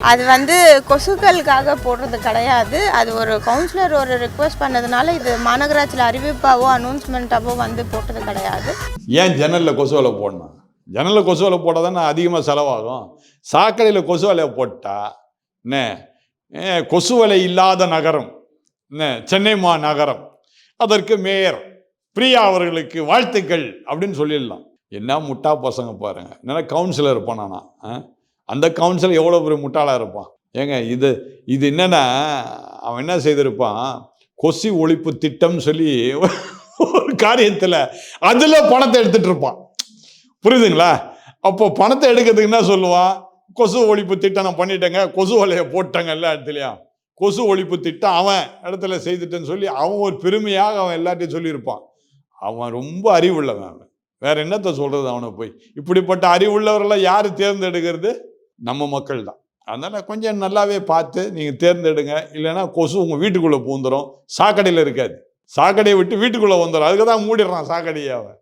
அது கொசுக்களுக்காக போடுறது கிடையாது. அது ஒரு கவுன்சிலர் ஒரு ரிக்வெஸ்ட் பண்ணதுனால இது மாநகராட்சியில் அறிவிப்பாவோ அனௌன்ஸ்மெண்ட்டாவோ போட்டது கிடையாது. ஏன் ஜன்னலில் கொசு வலை போடணும்? ஜன்னலில் கொசு வலை போட்டால் தானே அதிகமாக செலவாகும். சாக்கடையில் கொசு வலையை போட்டால் என்ன கொசு வலை இல்லாத நகரம் என்ன சென்னை மாநகரம், அதற்கு மேயர் பிரியா அவர்களுக்கு வாழ்த்துக்கள் அப்படின்னு சொல்லிடலாம். என்ன முட்டா பசங்க பாருங்க. என்ன கவுன்சிலர் இருப்பானா? அந்த கவுன்சிலர் எவ்வளோ பெரிய முட்டாளாக இருப்பான். ஏங்க இது என்னன்னா அவன் என்ன செய்திருப்பான், கொசு ஒழிப்பு திட்டம் சொல்லி ஒரு காரியத்தில் அதில் பணத்தை எடுத்துட்டு இருப்பான். புரியுதுங்களா? அப்போ பணத்தை எடுக்கிறதுக்கு என்ன சொல்லுவான், கொசு ஒழிப்பு திட்டம் நான் பண்ணிட்டேங்க, கொசு வலையை போட்டேங்க எல்லா இடத்துலையும், கொசு ஒழிப்பு திட்டம் அவன் இடத்துல செய்துட்டேன்னு சொல்லி அவன் ஒரு பெருமையாக அவன் எல்லாத்தையும் சொல்லியிருப்பான். அவன் ரொம்ப அறிவுள்ளவன். அவன் வேற என்னத்தை சொல்றது அவனை போய். இப்படிப்பட்ட அறிவுள்ளவரெல்லாம் யாரு தேர்ந்தெடுக்கிறது? நம்ம மக்கள் தான். அதனால கொஞ்சம் நல்லாவே பார்த்து நீங்க தேர்ந்தெடுங்க. இல்லைன்னா கொசு உங்க வீட்டுக்குள்ள பூந்துரும். சாக்கடையில் இருக்காது, சாக்கடையை விட்டு வீட்டுக்குள்ள வந்துடும். அதுக்கு தான் மூடிடுறான் சாக்கடையை அவன்.